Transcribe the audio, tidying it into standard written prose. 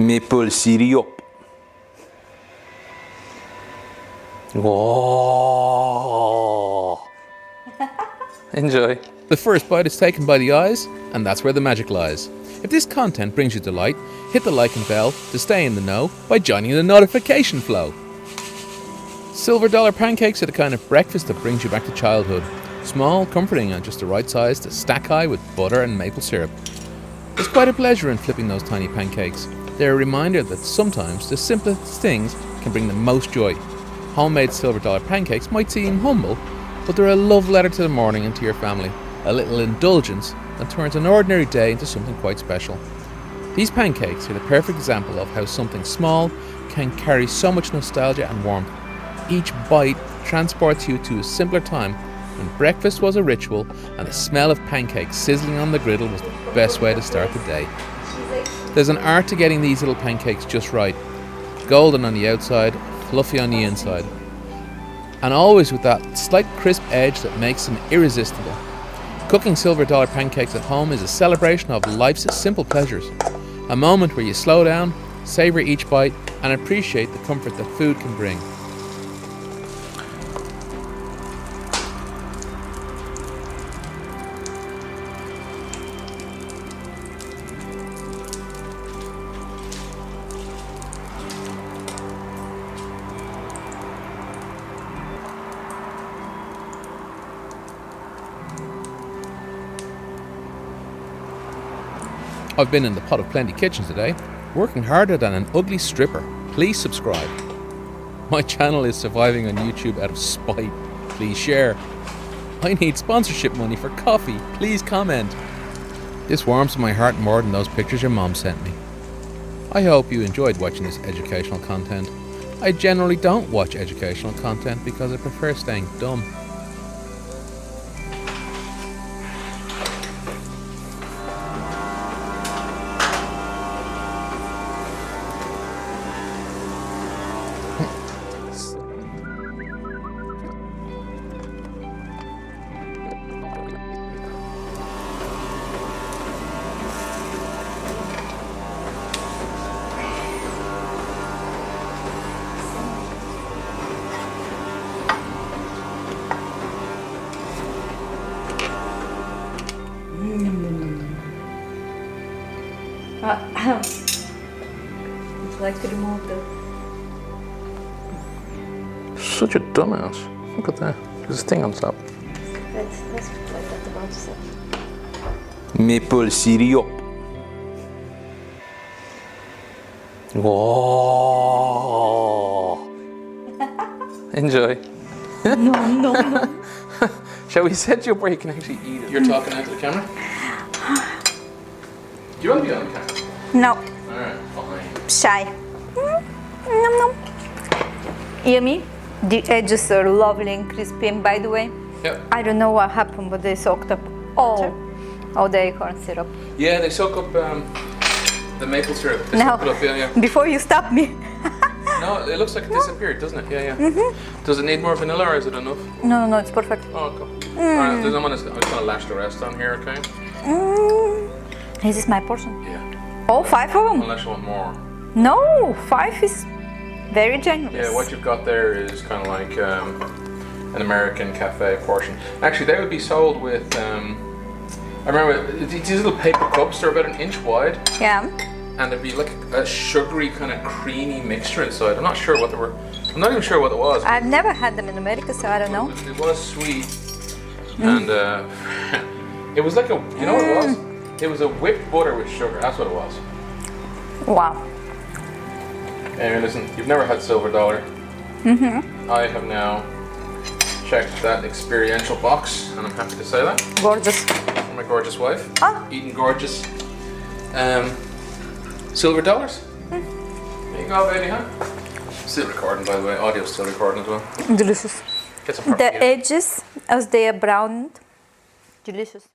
Maple syrup. Oh. Enjoy. The first bite is taken by the eyes, and that's where the magic lies. If this content brings you delight, hit the like and bell to stay in the know by joining the notification flow. Silver dollar pancakes are the kind of breakfast that brings you back to childhood. Small, comforting, and just the right size to stack high with butter and maple syrup. There's quite a pleasure in flipping those tiny pancakes. They're a reminder that sometimes the simplest things can bring the most joy. Homemade silver dollar pancakes might seem humble, but they're a love letter to the morning and to your family. A little indulgence that turns an ordinary day into something quite special. These pancakes are the perfect example of how something small can carry so much nostalgia and warmth. Each bite transports you to a simpler time when breakfast was a ritual and the smell of pancakes sizzling on the griddle was the best way to start the day. There's an art to getting these little pancakes just right. Golden on the outside, fluffy on the inside. And always with that slight crisp edge that makes them irresistible. Cooking silver dollar pancakes at home is a celebration of life's simple pleasures. A moment where you slow down, savor each bite, and appreciate the comfort that food can bring. I've been in the pot of plenty kitchen today, working harder than an ugly stripper. Please subscribe. My channel is surviving on YouTube out of spite. Please share. I need sponsorship money for coffee. Please comment. This warms my heart more than those pictures your mom sent me. I hope you enjoyed watching this educational content. I generally don't watch educational content because I prefer staying dumb. Would you like to remove the... Such a dumbass. Look at that. There's a thing on top. Let's put like that about yourself. Maple syrup. Oh. Enjoy. No. Shall we set you up where you can actually eat it? You're talking into the camera? Do you want to be on the camera? No. Alright, fine. Shy. Nom. Yummy. The edges are lovely and crispy, and by the way, Yep. I don't know what happened, but they soaked up all the acorn syrup. Yeah, they soak up the maple syrup. They Now, soak it up, yeah. before you stop me. No, it looks like it disappeared, doesn't it? Yeah. Mm-hmm. Does it need more vanilla or is it enough? No, it's perfect. Oh, cool. Alright, I'm just gonna lash the rest on here, okay? Is this my portion? Yeah. Oh, 5 of them? Unless you want more. No, 5 is very generous. Yeah, what you've got there is kind of like an American cafe portion. Actually, they would be sold with, I remember these little paper cups, they're about 1 inch wide. Yeah. And there'd be like a sugary kind of creamy mixture inside. I'm not sure what they were. I'm not even sure what it was. I've never had them in America, so I don't know. It was sweet, and it was like a. You know what it was? It was a whipped butter with sugar. That's what it was. Wow. Anyway, listen. You've never had silver dollar. I have now checked that experiential box, and I'm happy to say that. Gorgeous. For my gorgeous wife. Ah. Eating gorgeous. Silver dollars. There you go, baby, huh? Still recording, by the way. Audio's still recording as well. Delicious. Get some The edges, as they are browned, delicious.